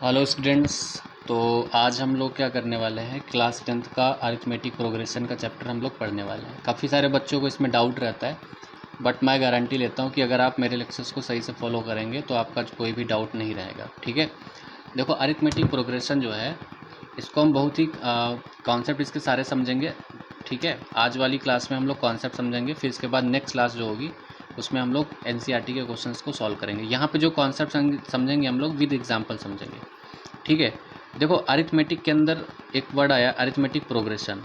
Hello students. तो आज हम लोग क्या करने वाले हैं, क्लास 10th का अरिथमेटिक प्रोग्रेशन का चैप्टर हम लोग पढ़ने वाले हैं। काफ़ी सारे बच्चों को इसमें डाउट रहता है, बट मैं गारंटी लेता हूँ कि अगर आप मेरे लेक्चर्स को सही से फॉलो करेंगे तो आपका कोई भी डाउट नहीं रहेगा। ठीक है, देखो अरिथमेटिक प्रोग्रेशन जो है इसको हम बहुत ही कॉन्सेप्ट इसके सारे समझेंगे। ठीक है, आज वाली क्लास में हम लोग कॉन्सेप्ट समझेंगे, फिर इसके बाद नेक्स्ट क्लास जो होगी उसमें हम लोग एनसीईआरटी के क्वेश्चंस को सॉल्व करेंगे। यहाँ पे जो कॉन्सेप्ट समझेंगे हम लोग विद एग्जांपल समझेंगे। ठीक है, देखो अरिथमेटिक के अंदर एक वर्ड आया अरिथमेटिक प्रोग्रेशन।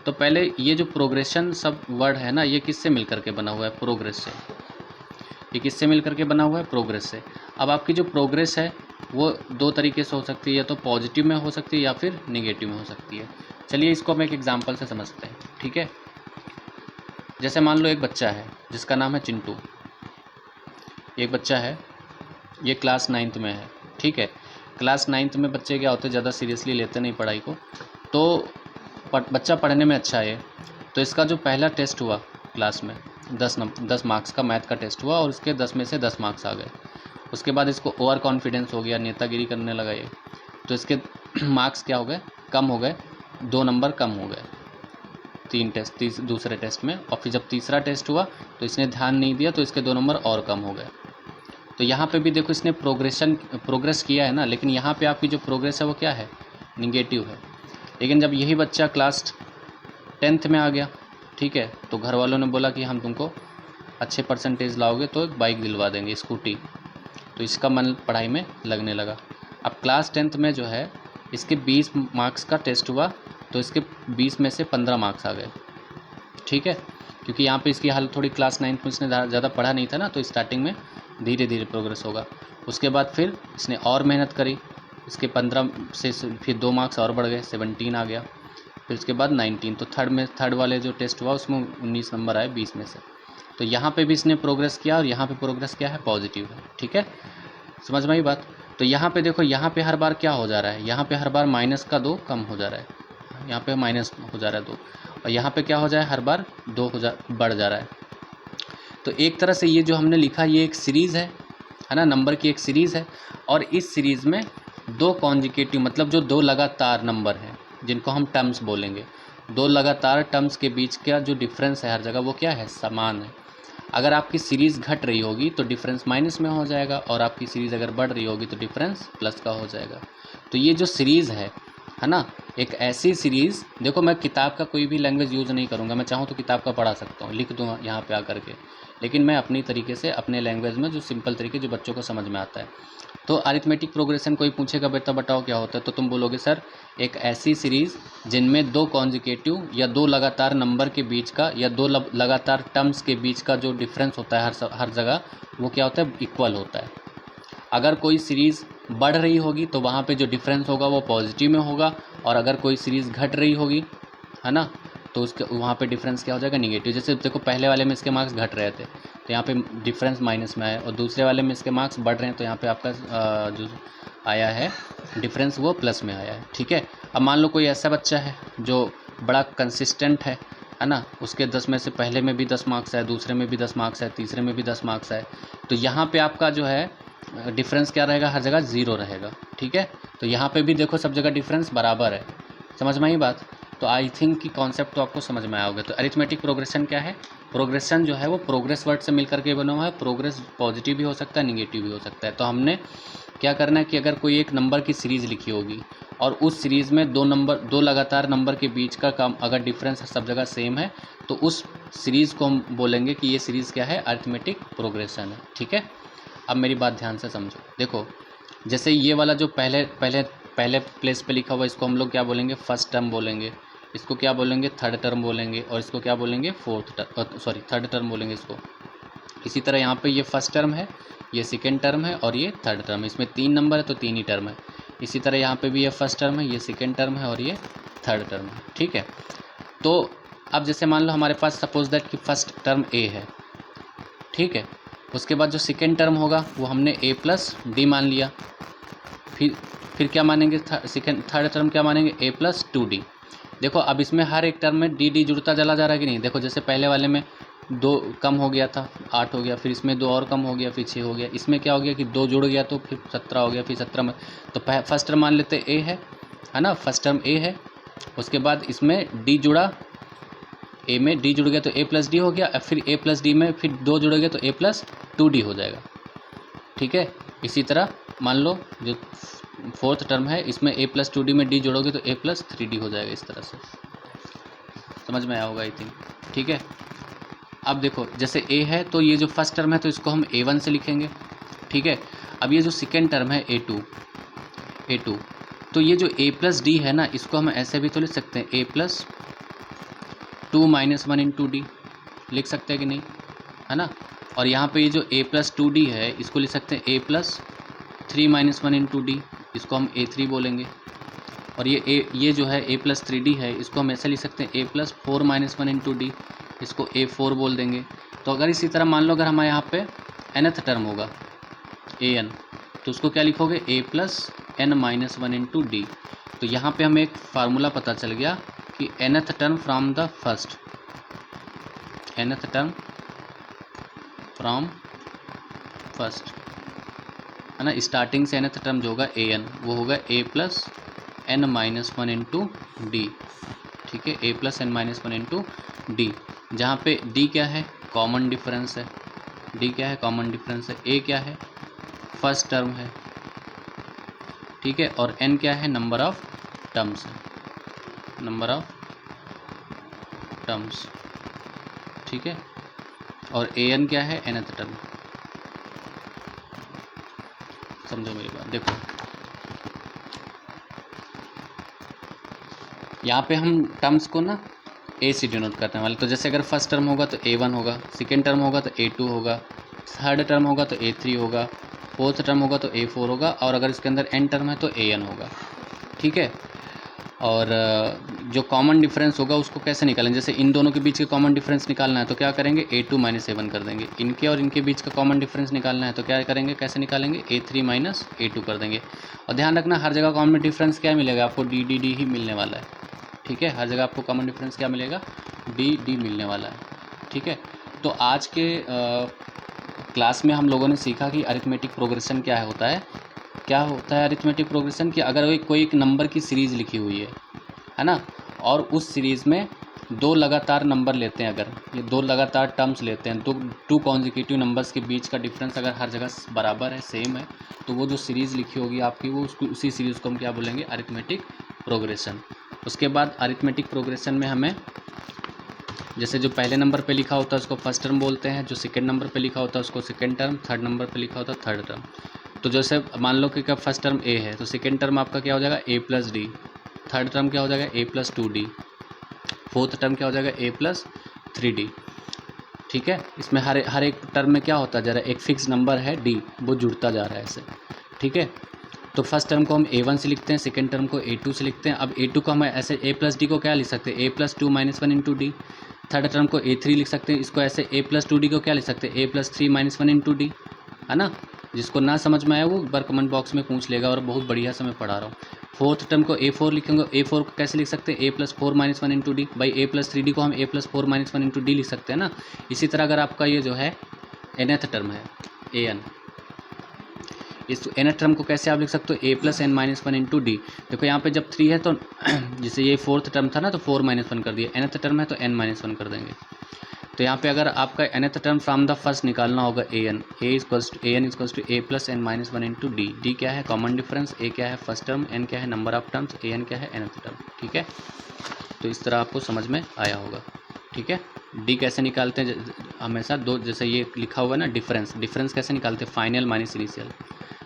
तो पहले ये जो प्रोग्रेशन सब वर्ड है ना, ये किससे मिलकर के बना हुआ है? प्रोग्रेस से। ये किससे मिलकर के बना हुआ है? प्रोग्रेस से। अब आपकी जो प्रोग्रेस है वो दो तरीके से हो सकती है, या तो पॉजिटिव में हो सकती है या फिर निगेटिव में हो सकती है। चलिए इसको हम एक एग्जाम्पल से समझते हैं। ठीक है, जैसे मान लो एक बच्चा है जिसका नाम है चिंटू। एक बच्चा है, ये क्लास 9th में है। ठीक है, क्लास 9th में बच्चे क्या होते हैं, ज़्यादा सीरियसली लेते नहीं पढ़ाई को, तो बच्चा पढ़ने में अच्छा है। तो इसका जो पहला टेस्ट हुआ क्लास में 10 मार्क्स का मैथ का टेस्ट हुआ और उसके 10 में से 10 मार्क्स आ गए। उसके बाद इसको ओवर कॉन्फिडेंस हो गया, नेतागिरी करने लगा ये, तो इसके मार्क्स क्या हो गए? कम हो गए, 2 नंबर कम हो गए दूसरे टेस्ट में। और फिर जब तीसरा टेस्ट हुआ तो इसने ध्यान नहीं दिया, तो इसके 2 नंबर और कम हो गए। तो यहाँ पे भी देखो इसने प्रोग्रेस किया है ना, लेकिन यहाँ पे आपकी जो प्रोग्रेस है वो क्या है? निगेटिव है। लेकिन जब यही बच्चा क्लास 10th में आ गया, ठीक है, तो घर वालों ने बोला कि हम तुमको अच्छे परसेंटेज लाओगे तो एक बाइक दिलवा देंगे, स्कूटी। तो इसका मन पढ़ाई में लगने लगा। अब क्लास 10th में जो है इसके 20 मार्क्स का टेस्ट हुआ, तो इसके 20 में से 15 मार्क्स आ गए। ठीक है, क्योंकि यहाँ पे इसकी हालत थोड़ी, क्लास 9th में इसने ज़्यादा पढ़ा नहीं था ना, तो स्टार्टिंग में धीरे धीरे प्रोग्रेस होगा। उसके बाद फिर इसने और मेहनत करी, इसके 15 से फिर 2 मार्क्स और बढ़ गए, 17 आ गया। फिर उसके बाद 19, तो थर्ड वाले जो टेस्ट हुआ उसमें 19 नंबर आए 20 में से। तो यहाँ पे भी इसने प्रोग्रेस किया, और यहाँ पे प्रोग्रेस क्या है? पॉजिटिव है। ठीक है, समझ में आई बात? तो यहाँ पे देखो, यहाँ पे हर बार क्या हो जा रहा है? यहाँ पे हर बार माइनस का 2 कम हो जा रहा है, यहाँ पे माइनस हो जा रहा है 2, और यहाँ पे क्या हो जाए? हर बार 2 बढ़ जा रहा है। तो एक तरह से ये जो हमने लिखा ये एक सीरीज़ है ना, नंबर की एक सीरीज़ है। और इस सीरीज़ में 2 कॉन्जिकेटिव, मतलब जो 2 लगातार नंबर हैं जिनको हम टर्म्स बोलेंगे, 2 लगातार टर्म्स के बीच का जो डिफरेंस है हर जगह वो क्या है? समान है। अगर आपकी सीरीज़ घट रही होगी तो डिफरेंस माइनस में हो जाएगा, और आपकी सीरीज़ अगर बढ़ रही होगी तो डिफरेंस प्लस का हो जाएगा। तो ये जो सीरीज़ है ना, एक ऐसी सीरीज़, देखो मैं किताब का कोई भी लैंग्वेज यूज़ नहीं करूँगा, मैं चाहूँ तो किताब का पढ़ा सकता हूँ, लिख दूँ यहाँ पे आकर के, लेकिन मैं अपनी तरीके से अपने लैंग्वेज में जो सिंपल तरीके जो बच्चों को समझ में आता है। तो अरिथमेटिक प्रोग्रेशन कोई पूछेगा बेटा बताओ क्या होता है, तो तुम बोलोगे सर एक ऐसी सीरीज़ जिनमें 2 कॉन्जिकेटिव या 2 लगातार नंबर के बीच का या 2 लगातार टर्म्स के बीच का जो डिफरेंस होता है हर जगह, वो क्या होता है? इक्वल होता है। अगर कोई सीरीज़ बढ़ रही होगी तो वहाँ पे जो डिफरेंस होगा वो पॉजिटिव में होगा, और अगर कोई सीरीज़ घट रही होगी, है ना, तो उसके वहाँ पे डिफरेंस क्या हो जाएगा? निगेटिव। जैसे देखो पहले वाले में इसके मार्क्स घट रहे थे तो यहाँ पे डिफरेंस माइनस में आया, और दूसरे वाले में इसके मार्क्स बढ़ रहे हैं तो यहाँ पे आपका जो आया है डिफरेंस वो प्लस में आया है। ठीक है, अब मान लो कोई ऐसा बच्चा है जो बड़ा कंसिस्टेंट है ना, उसके 10 में से पहले में भी 10 मार्क्स आए, दूसरे में भी 10 मार्क्स आए, तीसरे में भी 10 मार्क्स आए, तो यहाँ पे आपका जो है डिफरेंस क्या रहेगा? हर जगह 0 रहेगा। ठीक है, तो यहाँ पे भी देखो सब जगह डिफरेंस बराबर है। समझ में आई बात? तो आई थिंक कि कॉन्सेप्ट तो आपको समझ में आया होगा। तो अरिथमेटिक प्रोग्रेशन क्या है? प्रोग्रेशन जो है वो प्रोग्रेस वर्ड से मिलकर के बना हुआ है। प्रोग्रेस पॉजिटिव भी हो सकता है, निगेटिव भी हो सकता है। तो हमने क्या करना है कि अगर कोई एक नंबर की सीरीज़ लिखी होगी और उस सीरीज़ में 2 लगातार नंबर के बीच का काम अगर डिफरेंस सब जगह सेम है, तो उस सीरीज़ को हम बोलेंगे कि ये सीरीज़ क्या है? अरिथमेटिक प्रोग्रेशन है। ठीक है, अब मेरी बात ध्यान से समझो। देखो जैसे ये वाला जो पहले पहले पहले प्लेस पे लिखा हुआ, इसको हम लोग क्या बोलेंगे? फर्स्ट टर्म बोलेंगे। इसको क्या बोलेंगे? थर्ड टर्म बोलेंगे। और इसको क्या बोलेंगे? थर्ड टर्म बोलेंगे इसको। इसी तरह यहाँ पे ये फर्स्ट टर्म है, ये सेकेंड टर्म है, और ये थर्ड टर्म है। इसमें 3 नंबर है तो 3 ही टर्म है। इसी तरह यहाँ पे भी ये फर्स्ट टर्म है, ये सेकेंड टर्म है, और ये थर्ड टर्म है। ठीक है, तो अब जैसे मान लो हमारे पास सपोज दैट कि फर्स्ट टर्म ए है, ठीक है, उसके बाद जो सेकेंड टर्म होगा वो हमने a प्लस डी मान लिया। फिर क्या मानेंगे? थर्ड टर्म क्या मानेंगे? a plus 2d। देखो अब इसमें हर एक टर्म में डी जुड़ता चला जा रहा है कि नहीं? देखो जैसे पहले वाले में 2 कम हो गया था 8 हो गया, फिर इसमें 2 और कम हो गया, फिर 6 हो गया। इसमें क्या हो गया कि 2 जुड़ गया तो फिर 17 हो गया, फिर 17 में तो फर्स्ट टर्म मान लेते ए है ना, फर्स्ट टर्म ए है। उसके बाद इसमें डी जुड़ा, ए में डी जुड़ गया तो ए प्लस डी हो गया, फिर ए प्लस डी में फिर 2 जुड़ गया तो ए प्लस 2डी हो जाएगा। ठीक है, इसी तरह मान लो जो फोर्थ टर्म है इसमें ए प्लस 2डी में डी जोड़ोगे तो ए प्लस 3डी हो जाएगा। इस तरह से समझ में आया होगा आई थिंक। ठीक है, अब देखो जैसे ए है तो ये जो फर्स्ट टर्म है तो इसको हम A1 से लिखेंगे। ठीक है, अब ये जो सेकेंड टर्म है A2 तो ये जो A प्लस डी है ना, इसको हम ऐसे भी तो लिख सकते हैं A plus 2 minus 1 into D, लिख सकते हैं कि नहीं, है ना। और यहाँ पे ये जो A प्लस 2D है इसको लिख सकते हैं A plus 3 minus 1 into D, इसको हम A3 बोलेंगे। और ये जो है A प्लस 3D है इसको हम ऐसे लिख सकते हैं A plus 4 minus 1 into D, इसको A4 बोल देंगे। तो अगर इसी तरह मान लो अगर हमारे यहाँ पे nth टर्म होगा AN तो उसको क्या लिखोगे A plus n minus 1 into D. तो यहाँ पे हमें एक फार्मूला पता चल गया कि nth term from the first, nth term from first, है ना, स्टार्टिंग से nth टर्म जो होगा AN वो होगा A plus n minus 1 into D. ठीक है, A plus n minus 1 into D, जहाँ पे D क्या है, कॉमन डिफरेंस है, D क्या है, कॉमन डिफरेंस है, A क्या है, फर्स्ट टर्म है। ठीक है, और N क्या है, नंबर ऑफ टर्म्स है, नंबर ऑफ टर्म्स। ठीक है, और AN क्या है, nth टर्म। समझो मेरी बात, देखो यहाँ पे हम टर्म्स को ना A से डिनोट करने वाले। तो जैसे अगर फर्स्ट टर्म होगा तो A1 होगा, सेकेंड टर्म होगा तो A2 होगा, थर्ड टर्म होगा तो A3 होगा, फोर्थ टर्म होगा तो A4 होगा, और अगर इसके अंदर n टर्म है तो AN होगा। ठीक है, और जो कॉमन डिफरेंस होगा उसको कैसे निकालेंगे, जैसे इन दोनों के बीच के कॉमन डिफरेंस निकालना है तो क्या करेंगे, A2 माइनस A1 कर देंगे। इनके और इनके बीच का कॉमन डिफरेंस निकालना है तो क्या करेंगे, कैसे निकालेंगे, A3 माइनस A2 कर देंगे। और ध्यान रखना हर जगह कॉमन डिफरेंस क्या मिलेगा आपको, D ही मिलने वाला है। ठीक है, हर जगह आपको कॉमन डिफरेंस क्या मिलेगा, D मिलने वाला है। ठीक है, तो आज के क्लास में हम लोगों ने सीखा कि अरिथमेटिक प्रोग्रेशन क्या होता है। क्या होता है अरिथमेटिक प्रोग्रेशन, कि अगर कोई एक नंबर की सीरीज़ लिखी हुई है ना, और उस सीरीज़ में 2 लगातार नंबर लेते हैं, अगर ये 2 लगातार टर्म्स लेते हैं, 2 कॉन्जिक्यूटिव नंबर्स के बीच का डिफरेंस अगर हर जगह बराबर है, सेम है, तो वो जो सीरीज़ लिखी होगी आपकी वो उसी सीरीज़ को हम क्या बोलेंगे, अरिथमेटिक प्रोग्रेशन। उसके बाद अरिथमेटिक प्रोग्रेशन में हमें जैसे जो पहले नंबर पे लिखा होता है उसको फर्स्ट टर्म बोलते हैं, जो सेकंड नंबर पे लिखा होता है उसको सेकंड टर्म, थर्ड नंबर पे लिखा होता है थर्ड टर्म। तो जैसे मान लो कि कब फर्स्ट टर्म A है तो सेकंड टर्म आपका क्या हो जाएगा, A plus D, third term क्या हो जाएगा, A plus 2D, fourth term क्या हो जाएगा, A प्लस 3D। ठीक है, इसमें हर एक टर्म में क्या होता है, जरा एक फिक्स नंबर है D, वो जुड़ता जा रहा है ऐसे। ठीक है, तो फर्स्ट टर्म को हम A1 से लिखते हैं, सेकंड टर्म को A2 से लिखते हैं। अब A2 को हम ऐसे A प्लस डी को क्या लिख सकते हैं, A plus 2 minus 1 into D. Third term को A3 लिख सकते हैं, इसको ऐसे A प्लस 2D को क्या लिख सकते हैं, A plus 3 minus 1 into D, है ना। जिसको ना समझ में आया वो एक बार कमेंट बॉक्स में पूछ लेगा, और बहुत बढ़िया से मैं पढ़ा रहा हूँ। फोर्थ टर्म को A4 लिखेंगे, A4 को कैसे लिख सकते हैं, A plus 4 minus 1 into D. भाई A प्लस 3D को हम A plus 4 minus 1 into D लिख सकते हैं ना। इसी तरह अगर आपका ये जो है nth टर्म है AN, इस nth टर्म को कैसे आप लिख सकते हो, A plus n minus 1 into D. देखो यहाँ पे जब 3 है तो जैसे ये फोर्थ टर्म था ना तो 4 माइनस 1 कर दिया, nth टर्म है तो n माइनस 1 कर देंगे। तो यहाँ पे अगर आपका nth term from the first निकालना होगा AN, AN equals to A plus n minus 1 into d. D क्या है, कॉमन डिफरेंस, A क्या है फर्स्ट टर्म, n क्या है नंबर ऑफ टर्म्स, AN क्या है nth टर्म। ठीक है, तो इस तरह आपको समझ में आया होगा। ठीक है, डी कैसे निकालते हैं, हमेशा दो, जैसे ये लिखा हुआ है ना डिफरेंस कैसे निकालते हैं, फाइनल माइनस इनिशियल,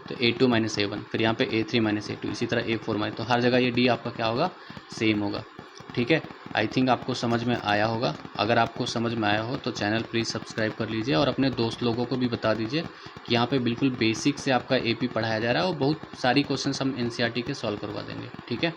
तो A2 माइनस A1, फिर यहाँ पे A3 माइनस A2, इसी तरह A4 माइनस, तो हर जगह ये डी आपका क्या होगा, सेम होगा। ठीक है, आई थिंक आपको समझ में आया होगा। अगर आपको समझ में आया हो तो चैनल प्लीज़ सब्सक्राइब कर लीजिए, और अपने दोस्त लोगों को भी बता दीजिए कि यहाँ पे बिल्कुल बेसिक से आपका AP पढ़ाया जा रहा है, और बहुत सारी क्वेश्चंस हम NCERT के सॉल्व करवा देंगे। ठीक है।